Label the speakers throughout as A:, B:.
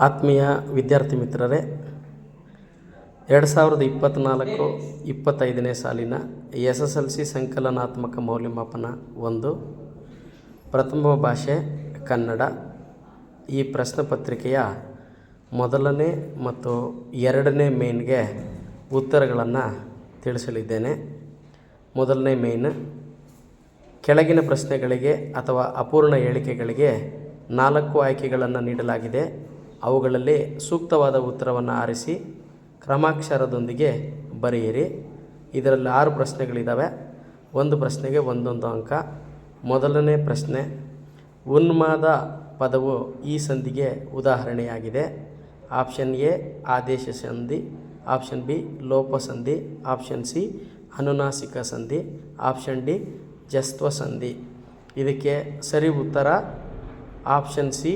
A: ಆತ್ಮೀಯ ವಿದ್ಯಾರ್ಥಿ ಮಿತ್ರರೇ, 2024-25ನೇ ಸಾಲಿನ SSLC ಸಂಕಲನಾತ್ಮಕ ಮೌಲ್ಯಮಾಪನ 1 ಪ್ರಥಮ ಭಾಷೆ ಕನ್ನಡ ಈ ಪ್ರಶ್ನೆ ಪತ್ರಿಕೆಯ ಮೊದಲನೇ ಮತ್ತು ಎರಡನೇ ಮೇನ್ಗೆ ಉತ್ತರಗಳನ್ನು ತಿಳಿಸಲಿದ್ದೇನೆ. ಮೊದಲನೇ ಮೇನ್, ಕೆಳಗಿನ ಪ್ರಶ್ನೆಗಳಿಗೆ ಅಥವಾ ಅಪೂರ್ಣ ಹೇಳಿಕೆಗಳಿಗೆ 4 ಆಯ್ಕೆಗಳನ್ನು ನೀಡಲಾಗಿದೆ. ಅವುಗಳಲ್ಲಿ ಸೂಕ್ತವಾದ ಉತ್ತರವನ್ನು ಆರಿಸಿ ಕ್ರಮಾಕ್ಷರದೊಂದಿಗೆ ಬರೆಯಿರಿ. ಇದರಲ್ಲಿ 6 ಪ್ರಶ್ನೆಗಳಿದ್ದಾವೆ. ಒಂದು ಪ್ರಶ್ನೆಗೆ 1 ಅಂಕ. ಮೊದಲನೇ ಪ್ರಶ್ನೆ, ಉನ್ಮಾದ ಪದವು ಈ ಸಂಧಿಗೆ ಉದಾಹರಣೆಯಾಗಿದೆ. ಆಪ್ಷನ್ ಎ ಆದೇಶ ಸಂಧಿ, ಆಪ್ಷನ್ ಬಿ ಲೋಪ ಸಂಧಿ, ಆಪ್ಷನ್ ಸಿ ಅನುನಾಸಿಕ ಸಂಧಿ, ಆಪ್ಷನ್ ಡಿ ಜಸ್ತ್ವ ಸಂಧಿ. ಇದಕ್ಕೆ ಸರಿ ಉತ್ತರ ಆಪ್ಷನ್ ಸಿ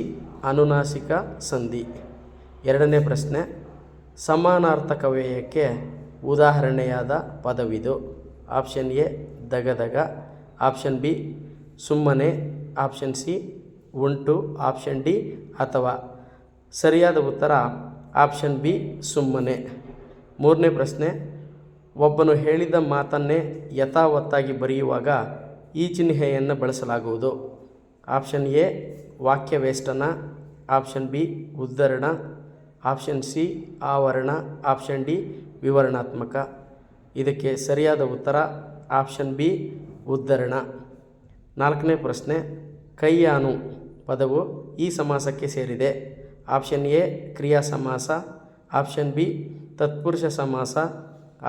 A: ಅನುನಾಸಿಕ ಸಂಧಿ. ಎರಡನೇ ಪ್ರಶ್ನೆ, ಸಮಾನಾರ್ಥಕ ವ್ಯಯಕ್ಕೆ ಉದಾಹರಣೆಯಾದ ಪದವಿದು. ಆಪ್ಷನ್ ಎ ದಗದಗ, ಆಪ್ಷನ್ ಬಿ ಸುಮ್ಮನೆ, ಆಪ್ಷನ್ ಸಿ ಉಂಟು, ಆಪ್ಷನ್ ಡಿ ಅಥವಾ. ಸರಿಯಾದ ಉತ್ತರ ಆಪ್ಷನ್ ಬಿ ಸುಮ್ಮನೆ. ಮೂರನೇ ಪ್ರಶ್ನೆ, ಒಬ್ಬನು ಹೇಳಿದ ಮಾತನ್ನೇ ಯಥಾವತ್ತಾಗಿ ಬರೆಯುವಾಗ ಈ ಚಿಹ್ನೆಯನ್ನು ಬಳಸಲಾಗುವುದು. ಆಪ್ಷನ್ ಎ ವಾಕ್ಯವೇಷ್ಟನ, ಆಪ್ಷನ್ ಬಿ ಉದ್ಧರಣ, ಆಪ್ಷನ್ ಸಿ ಆವರಣ, ಆಪ್ಷನ್ ಡಿ ವಿವರಣಾತ್ಮಕ. ಇದಕ್ಕೆ ಸರಿಯಾದ ಉತ್ತರ ಆಪ್ಷನ್ ಬಿ ಉದ್ಧರಣ. ನಾಲ್ಕನೇ ಪ್ರಶ್ನೆ, ಕೈಯಾನು ಪದವು ಈ ಸಮಾಸಕ್ಕೆ ಸೇರಿದೆ. ಆಪ್ಷನ್ ಎ ಕ್ರಿಯಾ ಸಮಾಸ, ಆಪ್ಷನ್ ಬಿ ತತ್ಪುರುಷ ಸಮಾಸ,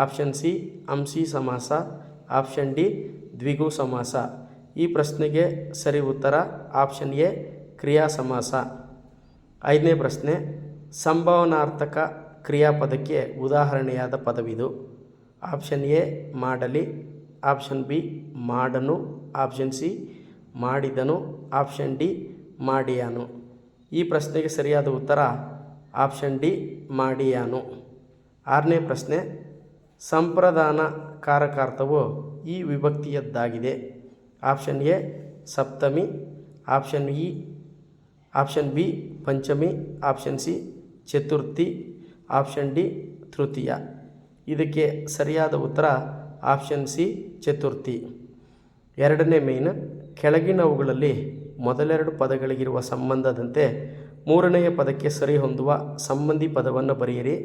A: ಆಪ್ಷನ್ ಸಿ ಅಂಶಿ ಸಮಾಸ, ಆಪ್ಷನ್ ಡಿ ದ್ವಿಗು ಸಮಾಸ. ಈ ಪ್ರಶ್ನೆಗೆ ಸರಿ ಉತ್ತರ ಆಪ್ಷನ್ ಎ ಕ್ರಿಯಾ ಸಮಾಸ. ಐದನೇ ಪ್ರಶ್ನೆ, ಸಂಭಾವನಾರ್ಥಕ ಕ್ರಿಯಾಪದಕ್ಕೆ ಉದಾಹರಣೆಯಾದ ಪದವಿದು. ಆಪ್ಷನ್ ಎ ಮಾಡಲಿ, ಆಪ್ಷನ್ ಬಿ ಮಾಡನು, ಆಪ್ಷನ್ ಸಿ ಮಾಡಿದನು, ಆಪ್ಷನ್ ಡಿ ಮಾಡಿಯಾನು. ಈ ಪ್ರಶ್ನೆಗೆ ಸರಿಯಾದ ಉತ್ತರ ಆಪ್ಷನ್ ಡಿ ಮಾಡಿಯಾನು. ಆರನೇ ಪ್ರಶ್ನೆ, ಸಂಪ್ರದಾನ ಕಾರಕಾರ್ಥವು ಈ ವಿಭಕ್ತಿಯದ್ದಾಗಿದೆ. ಆಪ್ಷನ್ ಎ ಸಪ್ತಮಿ, ಆಪ್ಷನ್ ಬಿ ಪಂಚಮಿ, ಆಪ್ಷನ್ ಸಿ ಚತುರ್ಥಿ, ಆಪ್ಷನ್ ಡಿ ತೃತೀಯ. ಇದಕ್ಕೆ ಸರಿಯಾದ ಉತ್ತರ ಆಪ್ಷನ್ ಸಿ ಚತುರ್ಥಿ. ಎರಡನೇ ಮೇನ್, ಕೆಳಗಿನವುಗಳಲ್ಲಿ ಮೊದಲೆರಡು ಪದಗಳಿಗಿರುವ ಸಂಬಂಧದಂತೆ ಮೂರನೆಯ ಪದಕ್ಕೆ ಸರಿ ಹೊಂದುವ ಸಂಬಂಧಿ ಪದವನ್ನು ಬರೆಯಿರಿ.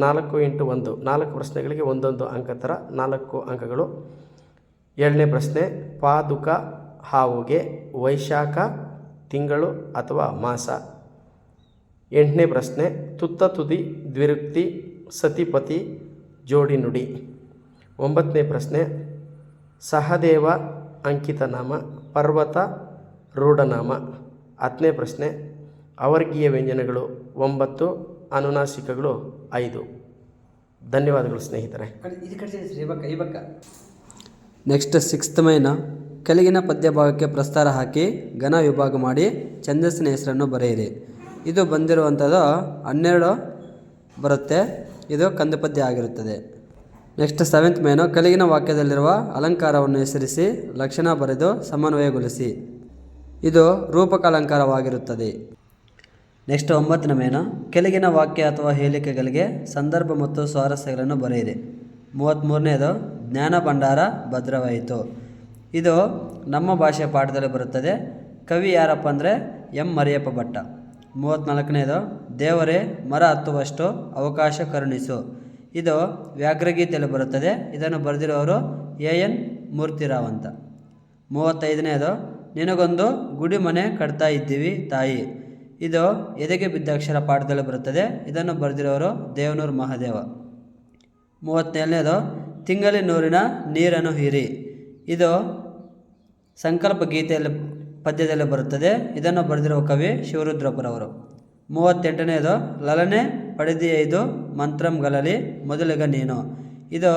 A: 4x1 4 ಪ್ರಶ್ನೆಗಳಿಗೆ 1 ಅಂಕ ಥರ 4 ಅಂಕಗಳು. ಏಳನೇ ಪ್ರಶ್ನೆ, ಪಾದುಕ ಹಾವುಗೆ ವೈಶಾಖ ತಿಂಗಳು ಅಥವಾ ಮಾಸ. ಎಂಟನೇ ಪ್ರಶ್ನೆ, ತುತ್ತ ತುದಿ ದ್ವಿರುಕ್ತಿ ಸತಿಪತಿ ಜೋಡಿ ನುಡಿ. 9ನೇ ಪ್ರಶ್ನೆ, ಸಹದೇವ ಅಂಕಿತನಾಮ, ಪರ್ವತ ರೂಢನಾಮ. 10ನೇ ಪ್ರಶ್ನೆ, ಅವರ್ಗೀಯ ವ್ಯಂಜನಗಳು 9, ಅನುನಾಸಿಕಗಳು 5. ಧನ್ಯವಾದಗಳು ಸ್ನೇಹಿತರೆ.
B: ನೆಕ್ಸ್ಟ್ 6th ಮೇನ್, ಕೆಳಗಿನ ಪದ್ಯ ಭಾಗಕ್ಕೆ ಪ್ರಸ್ತಾರ ಹಾಕಿ ಘನ ವಿಭಾಗ ಮಾಡಿ ಛಂದಸ್ಸಿನ ಹೆಸರನ್ನು ಬರೆಯಿರಿ. ಇದು ಬಂದಿರುವಂಥದ್ದು 12 ಬರುತ್ತೆ. ಇದು ಕಂದು ಪದ್ಯ ಆಗಿರುತ್ತದೆ. ನೆಕ್ಸ್ಟ್ 7th ಮೇನು, ಕೆಳಗಿನ ವಾಕ್ಯದಲ್ಲಿರುವ ಅಲಂಕಾರವನ್ನು ಹೆಸರಿಸಿ ಲಕ್ಷಣ ಬರೆದು ಸಮನ್ವಯಗೊಳಿಸಿ. ಇದು ರೂಪಕ ಅಲಂಕಾರವಾಗಿರುತ್ತದೆ. ನೆಕ್ಸ್ಟ್ 9ನೇ ಮೇನು, ಕೆಳಗಿನ ವಾಕ್ಯ ಅಥವಾ ಹೇಳಿಕೆಗಳಿಗೆ ಸಂದರ್ಭ ಮತ್ತು ಸ್ವಾರಸ್ಯಗಳನ್ನು ಬರೆಯಿರಿ. 33ನೇದು, ಜ್ಞಾನ ಭಂಡಾರ ಭದ್ರವಾಯಿತು. ಇದು ನಮ್ಮ ಭಾಷೆಯ ಪಾಠದಲ್ಲಿ ಬರುತ್ತದೆ. ಕವಿ ಯಾರಪ್ಪ ಅಂದರೆ ಎಂ ಮರಿಯಪ್ಪ ಭಟ್ಟ. 34ನೇದು, ದೇವರೇ ಮರ ಹತ್ತುವಷ್ಟು ಅವಕಾಶ ಕರುಣಿಸು. ಇದು ವ್ಯಾಘ್ರಗೀತೆಯಲ್ಲಿ ಬರುತ್ತದೆ. ಇದನ್ನು ಬರೆದಿರೋರು AN ಮೂರ್ತಿರಾವ್ ಅಂತ. 35ನೇದು, ನಿನಗೊಂದು ಗುಡಿ ಮನೆ ಕಟ್ತಾ ಇದ್ದೀವಿ ತಾಯಿ. ಇದು ಎದೆಗೆ ಬಿದ್ದಾಕ್ಷರ ಪಾಠದಲ್ಲಿ ಬರುತ್ತದೆ. ಇದನ್ನು ಬರೆದಿರೋರು ದೇವನೂರು ಮಹಾದೇವ. 37ನೇದು, ತಿಂಗಳಿ ನೂರಿನ ನೀರನ್ನು ಹೀರಿ. ಇದು ಸಂಕಲ್ಪ ಗೀತೆಯಲ್ಲಿ ಪದ್ಯದಲ್ಲಿ ಬರುತ್ತದೆ. ಇದನ್ನು ಬರೆದಿರುವ ಕವಿ ಶಿವರುದ್ರಪ್ಪರವರು. 38ನೇದು, ಲಲನೆ ಪಡೆದಿಯ ಇದು ಮಂತ್ರಂಗಳಲ್ಲಿ ಮೊದಲಿಗ ನೀನು. ಇದು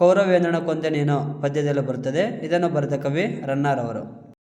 B: ಕೌರವೇಂದ್ರನ ಕೊಂದೆ ನೀನು ಪದ್ಯದಲ್ಲಿ ಬರುತ್ತದೆ. ಇದನ್ನು ಬರೆದ ಕವಿ ರನ್ನಾರವರು.